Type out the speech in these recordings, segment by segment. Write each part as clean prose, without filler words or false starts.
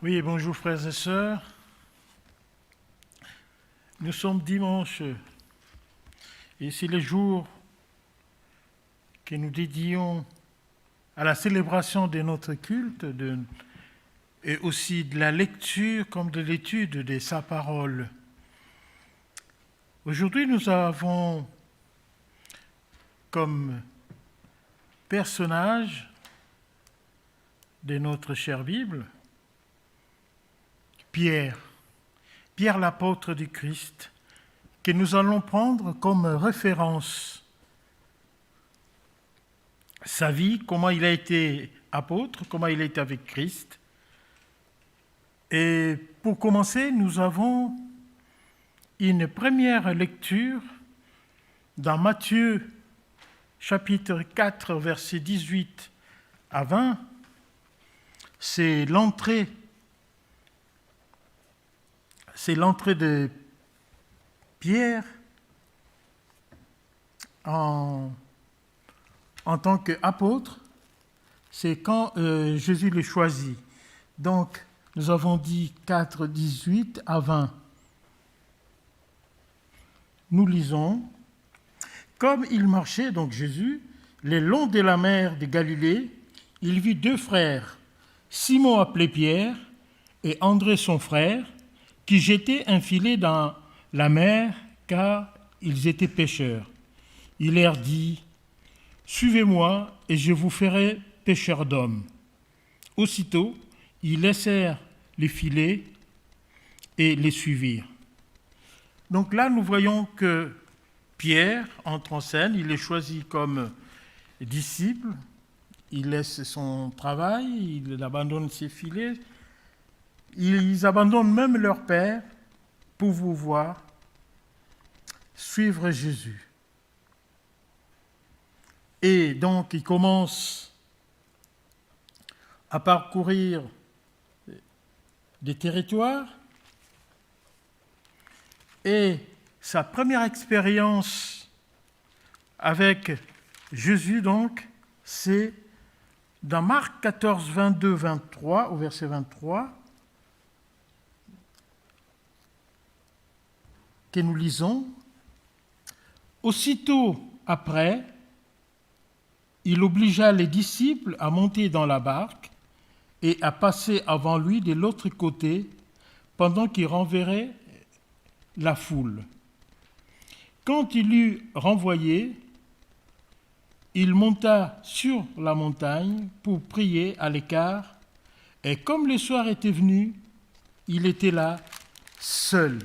Oui, bonjour frères et sœurs. Nous sommes dimanche et c'est le jour que nous dédions à la célébration de notre culte et aussi de la lecture comme de l'étude de sa parole. Aujourd'hui, nous avons comme personnage de notre chère Bible Pierre l'apôtre du Christ, que nous allons prendre comme référence. Sa vie, comment il a été apôtre, comment il a été avec Christ. Et pour commencer, nous avons une première lecture dans Matthieu chapitre 4, versets 18 à 20. C'est l'entrée de Pierre en tant qu'apôtre. C'est quand Jésus le choisit. Donc, nous avons dit 4, 18 à 20. Nous lisons. Comme il marchait, donc Jésus, le long de la mer de Galilée, il vit deux frères, Simon appelé Pierre et André son frère, qui jetaient un filet dans la mer car ils étaient pêcheurs. Il leur dit, « Suivez-moi et je vous ferai pêcheurs d'hommes. » Aussitôt, ils laissèrent les filets et les suivirent. Donc là, nous voyons que Pierre entre en scène, il est choisi comme disciple, il laisse son travail, il abandonne ses filets, ils abandonnent même leur père pour vous voir suivre Jésus. Et donc, il commence à parcourir des territoires et sa première expérience avec Jésus, donc, c'est dans Marc 14, 22, 23, au verset 23, que nous lisons. Aussitôt après, il obligea les disciples à monter dans la barque et à passer avant lui de l'autre côté pendant qu'il renverrait la foule. Quand il eut renvoyé, il monta sur la montagne pour prier à l'écart, et comme le soir était venu, il était là, seul.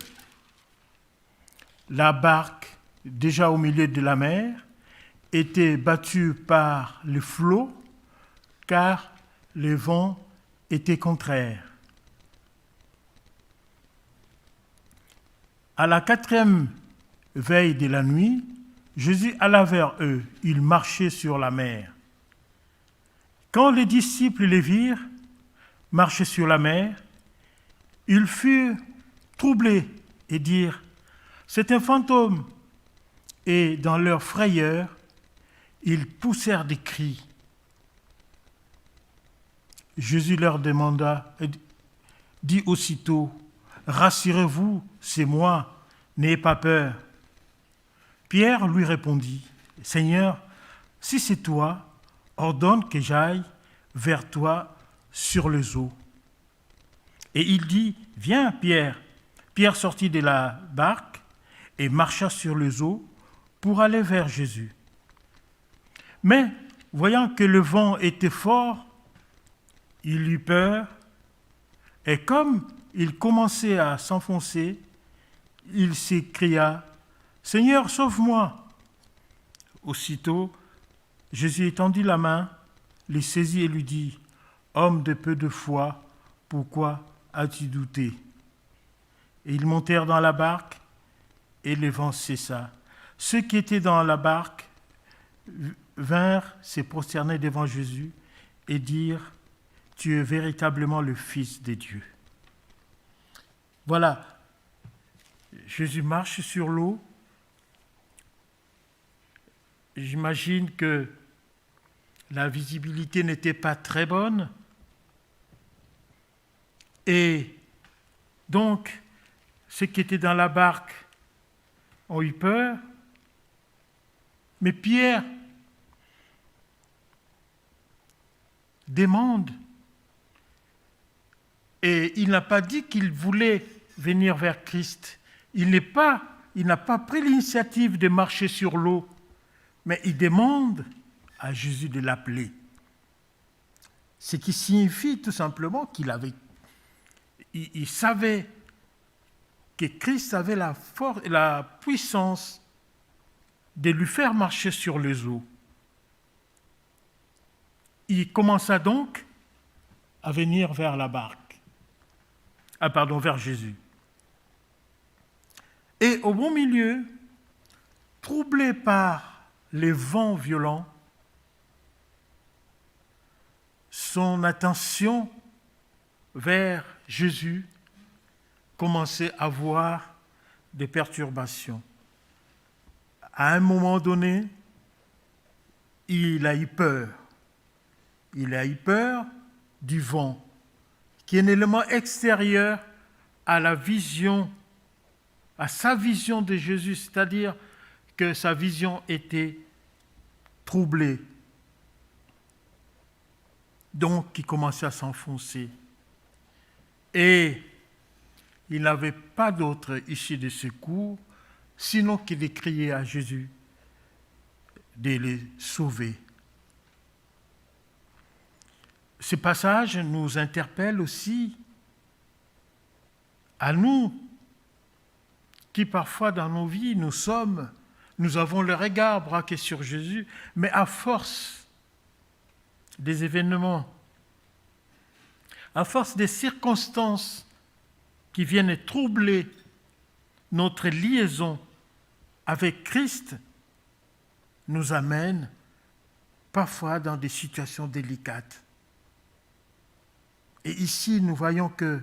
La barque, déjà au milieu de la mer, était battue par le flot, car le vent était contraire. À la 4e veille de la nuit, Jésus alla vers eux, il marchait sur la mer. Quand les disciples les virent marcher sur la mer, ils furent troublés et dirent, « C'est un fantôme !» Et dans leur frayeur, ils poussèrent des cris. Jésus leur dit aussitôt, « Rassurez-vous, c'est moi, n'ayez pas peur. » Pierre lui répondit, « Seigneur, si c'est toi, ordonne que j'aille vers toi sur les eaux. » Et il dit, « Viens, Pierre. » Pierre sortit de la barque et marcha sur les eaux pour aller vers Jésus. Mais, voyant que le vent était fort, il eut peur, et comme il commençait à s'enfoncer, il s'écria, « Seigneur, sauve-moi !» Aussitôt, Jésus étendit la main, le saisit et lui dit, « Homme de peu de foi, pourquoi as-tu douté ?» Et ils montèrent dans la barque, et le vent cessa. Ceux qui étaient dans la barque vinrent se prosterner devant Jésus et dirent, « Tu es véritablement le Fils de Dieu. » Voilà, Jésus marche sur l'eau. J'imagine que la visibilité n'était pas très bonne. Et donc, ceux qui étaient dans la barque ont eu peur, mais Pierre demande, et il n'a pas dit qu'il voulait venir vers Christ. Il n'a pas pris l'initiative de marcher sur l'eau, mais il demande à Jésus de l'appeler. Ce qui signifie tout simplement il savait que Christ avait la force et la puissance de lui faire marcher sur les eaux. Il commença donc à venir vers la barque. Vers Jésus. Et au bon milieu, troublé par les vents violents, son attention vers Jésus commençait à avoir des perturbations. À un moment donné, il a eu peur. Il a eu peur du vent, qui est un élément extérieur à sa vision de Jésus, c'est-à-dire que sa vision était troublée. Donc, il commençait à s'enfoncer. Et il n'avait pas d'autre issue de secours, sinon que de crier à Jésus de les sauver. Ce passage nous interpelle aussi à nous, qui parfois dans nos vies, nous avons le regard braqué sur Jésus, mais à force des événements, à force des circonstances qui viennent troubler notre liaison avec Christ, nous amènent parfois dans des situations délicates. Et ici, nous voyons que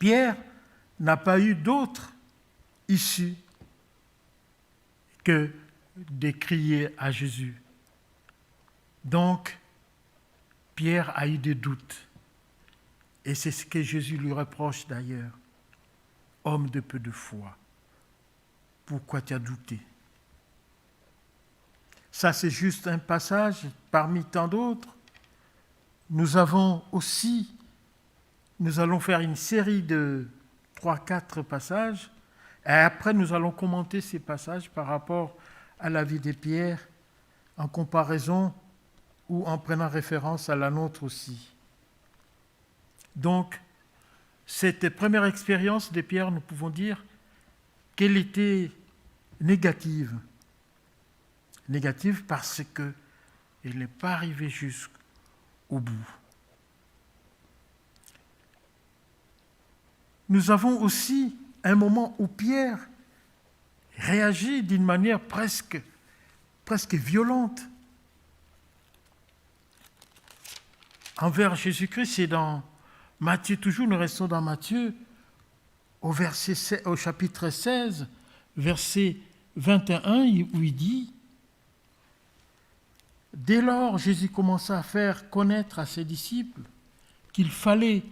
Pierre n'a pas eu d'autre issue que de crier à Jésus. Donc, Pierre a eu des doutes. Et c'est ce que Jésus lui reproche d'ailleurs. Homme de peu de foi, pourquoi tu as douté? Ça, c'est juste un passage parmi tant d'autres. Nous allons faire une série de 3-4 passages, et après nous allons commenter ces passages par rapport à la vie de Pierre, en comparaison ou en prenant référence à la nôtre aussi. Donc, cette première expérience de Pierre, nous pouvons dire qu'elle était négative. Négative parce qu'elle n'est pas arrivée jusqu'au bout. Nous avons aussi un moment où Pierre réagit d'une manière presque violente envers Jésus-Christ. C'est dans Matthieu, toujours, nous restons dans Matthieu, au chapitre 16, verset 21, où il dit « Dès lors, Jésus commença à faire connaître à ses disciples qu'il fallait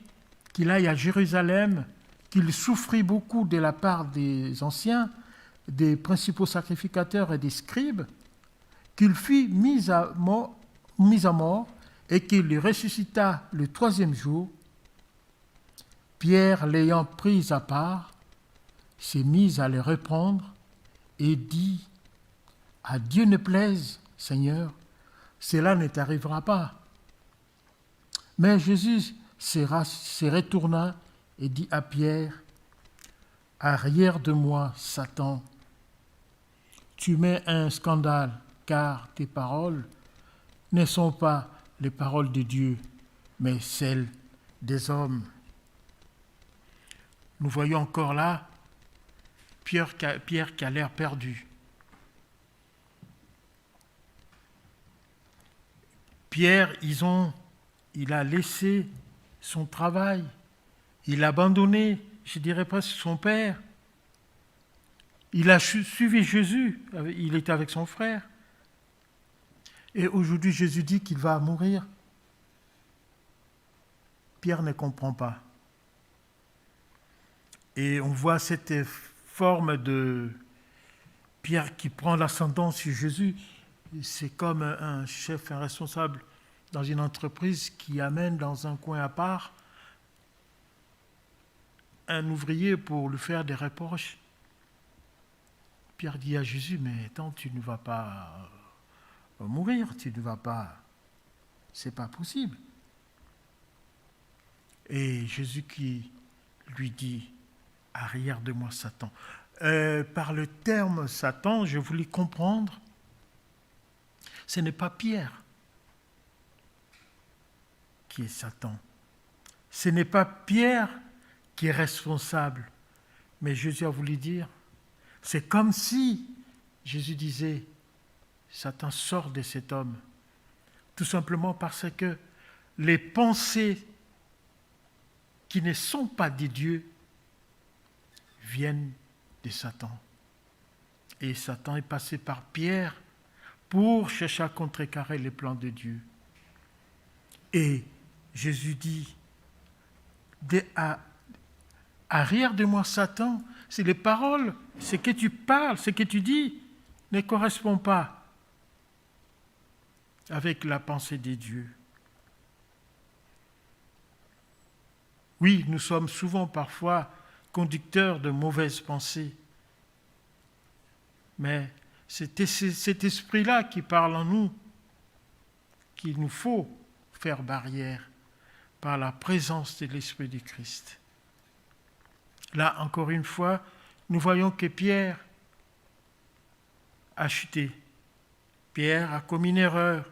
qu'il aille à Jérusalem, qu'il souffrit beaucoup de la part des anciens, des principaux sacrificateurs et des scribes, qu'il fut mis à mort et qu'il ressuscita le 3e jour. Pierre, l'ayant pris à part, s'est mis à le reprendre et dit « À Dieu ne plaise, Seigneur, cela ne t'arrivera pas. » Mais Jésus se retourna et dit à Pierre « Arrière de moi, Satan, tu mets un scandale, car tes paroles ne sont pas les paroles de Dieu, mais celles des hommes. » Nous voyons encore là Pierre qui a l'air perdu. Pierre, il a laissé son travail, il a abandonné, je dirais presque son père. Il a suivi Jésus, il était avec son frère. Et aujourd'hui, Jésus dit qu'il va mourir. Pierre ne comprend pas. Et on voit cette forme de Pierre qui prend l'ascendant sur Jésus. C'est comme un chef, un responsable dans une entreprise qui amène dans un coin à part un ouvrier pour lui faire des reproches. Pierre dit à Jésus, mais attends, tu ne vas pas mourir, tu ne vas pas... C'est pas possible. Et Jésus qui lui dit, arrière de moi Satan. Par le terme Satan, je voulais comprendre, ce n'est pas Pierre qui est Satan. Ce n'est pas Pierre qui est responsable. Mais Jésus a voulu dire, c'est comme si Jésus disait, Satan sort de cet homme. Tout simplement parce que les pensées qui ne sont pas de Dieu viennent de Satan. Et Satan est passé par Pierre pour chercher à contrecarrer les plans de Dieu. Et Jésus dit, arrière de moi Satan, c'est les paroles, ce que tu parles, ce que tu dis ne correspond pas avec la pensée de Dieu. Oui, nous sommes souvent parfois conducteurs de mauvaises pensées, mais c'est cet esprit-là qui parle en nous, qu'il nous faut faire barrière par la présence de l'Esprit du Christ. Là, encore une fois, nous voyons que Pierre a chuté. Pierre a commis une erreur.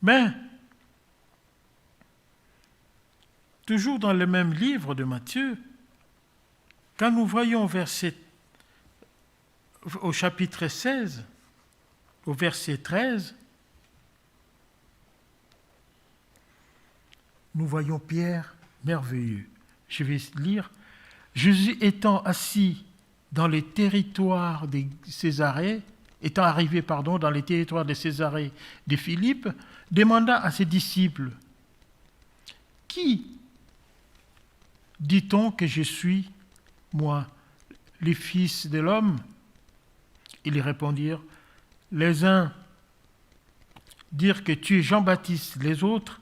Mais, toujours dans le même livre de Matthieu, quand nous voyons au chapitre 16, au verset 13, nous voyons Pierre merveilleux. Je vais lire. Jésus étant assis dans les territoires de Césarée, dans les territoires de Césarée de Philippe, demanda à ses disciples, « Qui dit-on que je suis, moi, les fils de l'homme ?» Ils répondirent, « Les uns dirent que tu es Jean-Baptiste, les autres,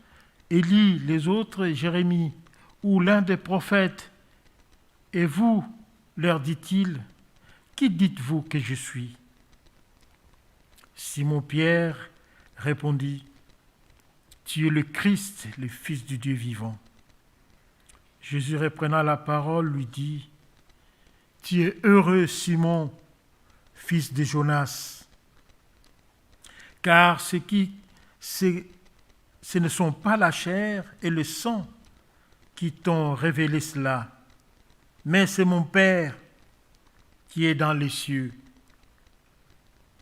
Élie, les autres, Jérémie, ou l'un des prophètes. Et vous, leur dit-il, qui dites-vous que je suis ?» Simon-Pierre répondit, « Tu es le Christ, le Fils du Dieu vivant. » Jésus reprenant la parole lui dit, « Tu es heureux, Simon, fils de Jonas, car ce ne sont pas la chair et le sang qui t'ont révélé cela, mais c'est mon Père qui est dans les cieux.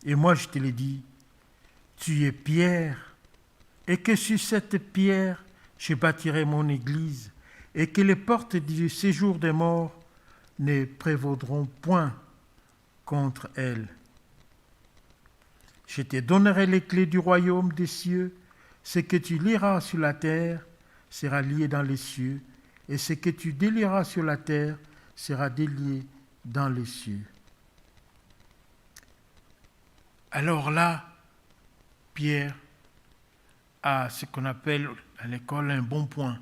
Et moi je te l'ai dit, tu es Pierre, et que sur cette pierre je bâtirai mon église, et que les portes du séjour des morts ne prévaudront point contre elle. Je te donnerai les clés du royaume des cieux. Ce que tu lieras sur la terre sera lié dans les cieux, et ce que tu délieras sur la terre sera délié dans les cieux. » Alors là, Pierre a ce qu'on appelle à l'école un bon point.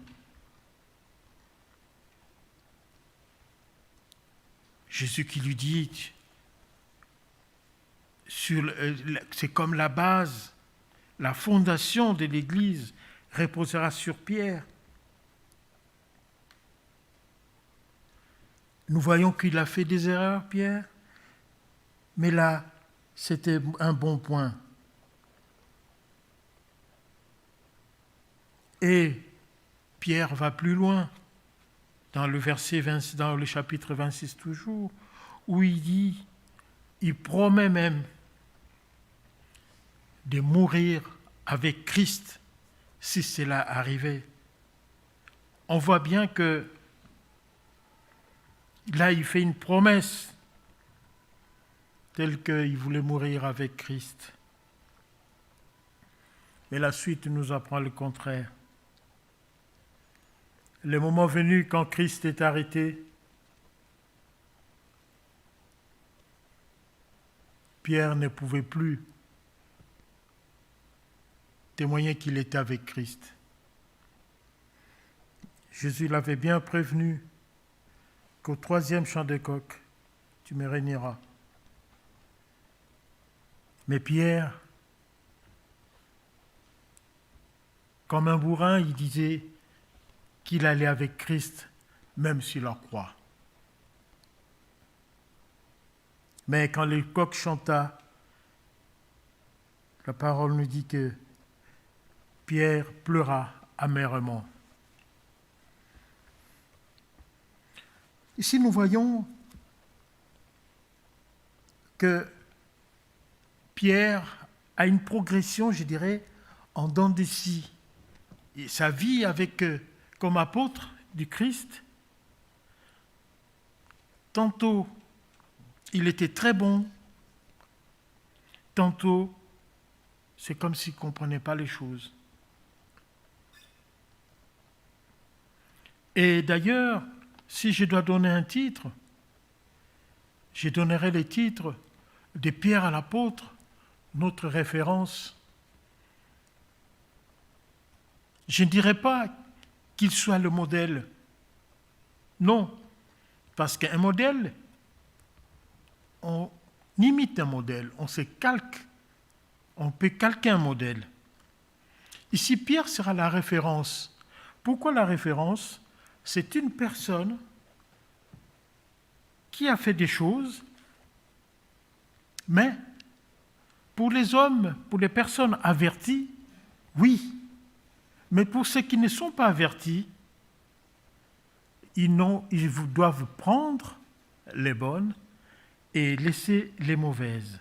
Jésus qui lui dit, c'est comme la base, la fondation de l'Église reposera sur Pierre. Nous voyons qu'il a fait des erreurs, Pierre, mais là, c'était un bon point. Et Pierre va plus loin, dans le chapitre 26 toujours, où il promet même de mourir avec Christ si cela arrivait. On voit bien que là, il fait une promesse telle qu'il voulait mourir avec Christ. Mais la suite nous apprend le contraire. Le moment venu, quand Christ est arrêté, Pierre ne pouvait plus témoigner qu'il était avec Christ. Jésus l'avait bien prévenu qu'au 3e chant de coq, tu me régneras. Mais Pierre, comme un bourrin, il disait qu'il allait avec Christ, même sur la croix. Mais quand le coq chanta, la parole nous dit que Pierre pleura amèrement. Ici, nous voyons que Pierre a une progression, je dirais, en dents de scie. Et sa vie comme apôtre du Christ, tantôt il était très bon, tantôt c'est comme s'il ne comprenait pas les choses. Et d'ailleurs, si je dois donner un titre, je donnerai le titre de Pierre à l'apôtre, notre référence. Je ne dirais pas qu'il soit le modèle. Non, parce qu'un modèle, on imite un modèle, on se calque, on peut calquer un modèle. Ici, Pierre sera la référence. Pourquoi la référence ? C'est une personne qui a fait des choses, mais pour les hommes, pour les personnes averties, oui. Mais pour ceux qui ne sont pas avertis, ils doivent prendre les bonnes et laisser les mauvaises.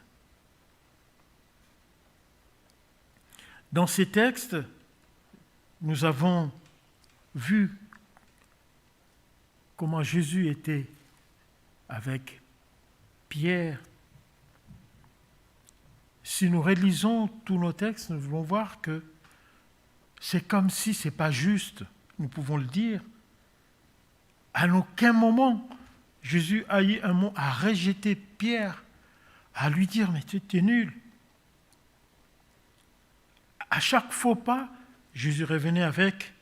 Dans ces textes, nous avons vu comment Jésus était avec Pierre. Si nous relisons tous nos textes, nous allons voir que c'est comme si ce n'est pas juste, nous pouvons le dire. À aucun moment, Jésus a eu un mot à rejeter Pierre, à lui dire « mais tu es nul ». À chaque faux pas, Jésus revenait avec.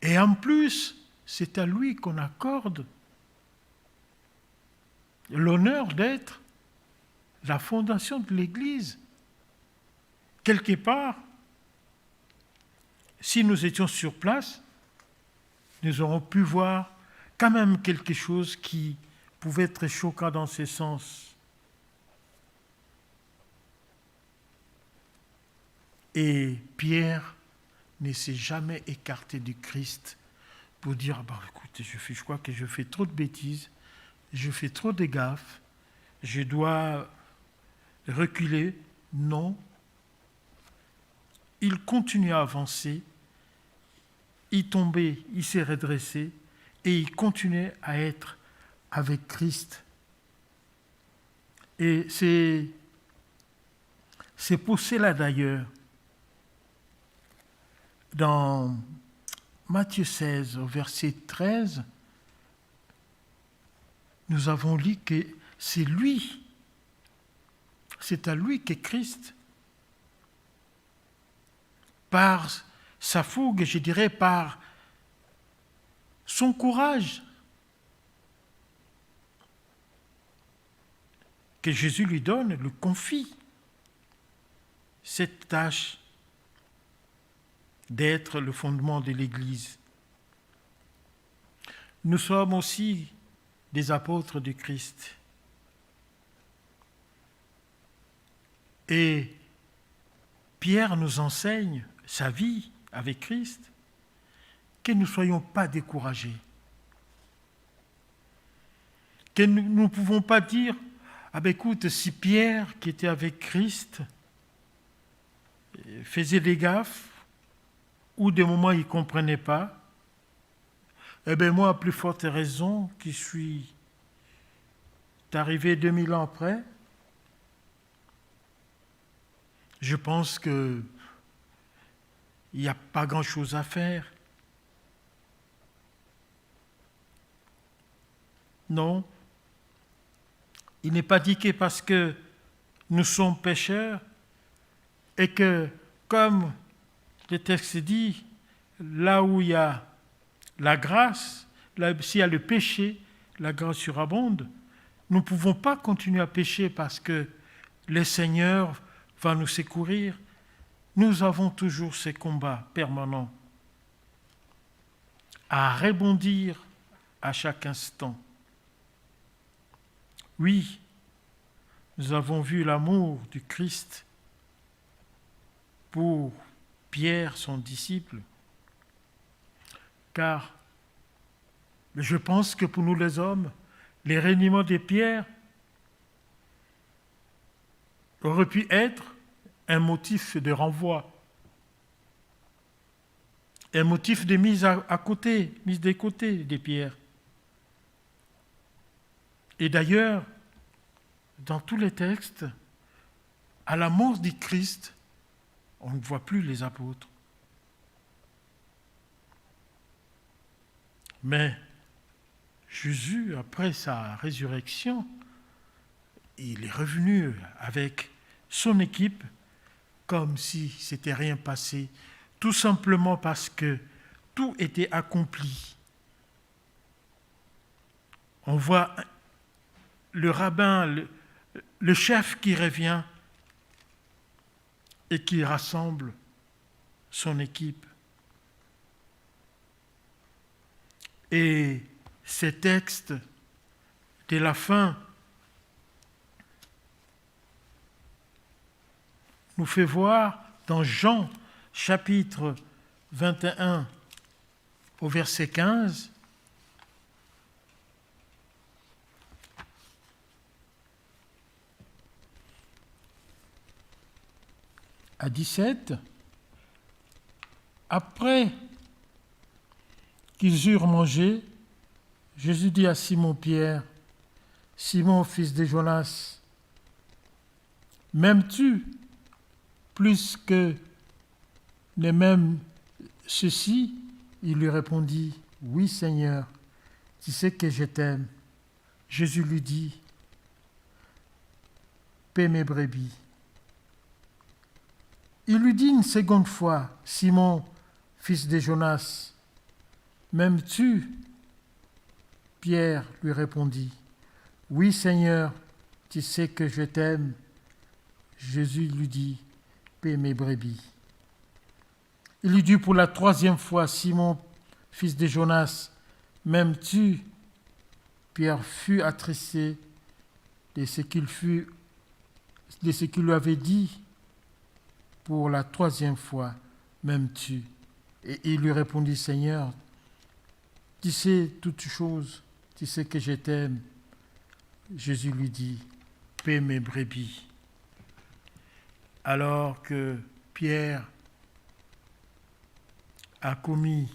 Et en plus, c'est à lui qu'on accorde l'honneur d'être la fondation de l'Église. Quelque part, si nous étions sur place, nous aurions pu voir quand même quelque chose qui pouvait être choquant dans ce sens. Et Pierre ne s'est jamais écarté du Christ pour dire écoutez, je crois que je fais trop de bêtises, je fais trop de gaffes, je dois reculer. Non. Il continue à avancer, il tombait, il s'est redressé et il continuait à être avec Christ. Et c'est pour cela d'ailleurs, dans Matthieu 16, au verset 13, nous avons lu que c'est à lui que Christ, par sa fougue, je dirais, par son courage, que Jésus lui donne, lui confie cette tâche d'être le fondement de l'Église. Nous sommes aussi des apôtres du Christ. Et Pierre nous enseigne sa vie avec Christ, que nous ne soyons pas découragés. Que nous ne pouvons pas dire écoute, si Pierre, qui était avec Christ, faisait des gaffes, ou des moments il ne comprenait pas, moi, à plus forte raison, qui suis arrivé 2000 ans après, je pense que il n'y a pas grand-chose à faire. Non, il n'est pas dit que parce que nous sommes pécheurs et que, comme le texte dit, là où il y a la grâce, là, s'il y a le péché, la grâce surabonde, nous ne pouvons pas continuer à pécher parce que le Seigneur va nous secourir. Nous avons toujours ces combats permanents à rebondir à chaque instant. Oui, nous avons vu l'amour du Christ pour Pierre, son disciple, car je pense que pour nous les hommes, les reniements de Pierre auraient pu être un motif de renvoi, un motif de mise de côté de Pierre. Et d'ailleurs, dans tous les textes, à la mort du Christ, on ne voit plus les apôtres. Mais Jésus, après sa résurrection, il est revenu avec son équipe comme si c'était rien passé, tout simplement parce que tout était accompli. On voit le rabbin, le chef qui revient et qui rassemble son équipe. Et ces textes de la fin nous fait voir dans Jean chapitre 21 au verset 15 à 17, après qu'ils eurent mangé, Jésus dit à Simon-Pierre, « Simon, fils de Jonas, m'aimes-tu plus que ne m'aime ceci ?» Il lui répondit, « Oui, Seigneur, tu sais que je t'aime. » Jésus lui dit, « Paie mes brebis. » Il lui dit une seconde fois, « Simon, fils de Jonas, m'aimes-tu » Pierre lui répondit, « Oui, Seigneur, tu sais que je t'aime. » Jésus lui dit, « Paie mes brebis. » Il lui dit pour la troisième fois, « Simon, fils de Jonas, m'aimes-tu » Pierre fut attristé de ce qu'il lui avait dit pour la troisième fois, « M'aimes-tu » Et il lui répondit, « Seigneur, tu sais toutes choses, tu sais que je t'aime. » Jésus lui dit, « Paie mes brebis. » Alors que Pierre a commis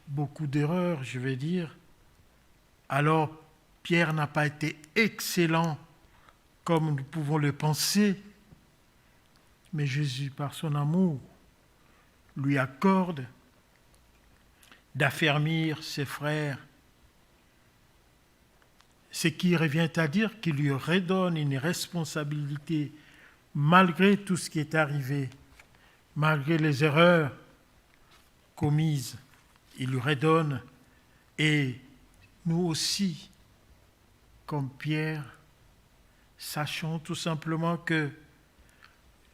beaucoup d'erreurs, je vais dire, alors Pierre n'a pas été excellent comme nous pouvons le penser, mais Jésus, par son amour, lui accorde d'affermir ses frères, ce qui revient à dire qu'il lui redonne une responsabilité malgré tout ce qui est arrivé, malgré les erreurs commises, il lui redonne. Et nous aussi, comme Pierre, sachons tout simplement que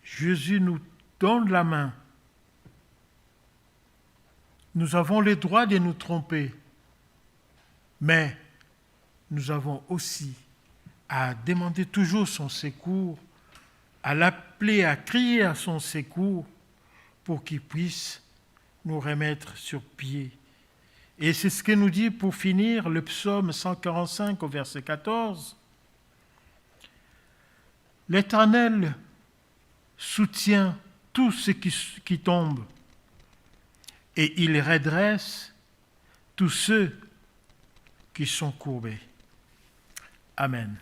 Jésus nous donne la main. Nous avons le droit de nous tromper, mais nous avons aussi à demander toujours son secours, à l'appeler, à crier à son secours pour qu'il puisse nous remettre sur pied. Et c'est ce que nous dit pour finir le psaume 145 au verset 14. « L'Éternel soutient tout ce qui tombe et il redresse tous ceux qui sont courbés. » Amen.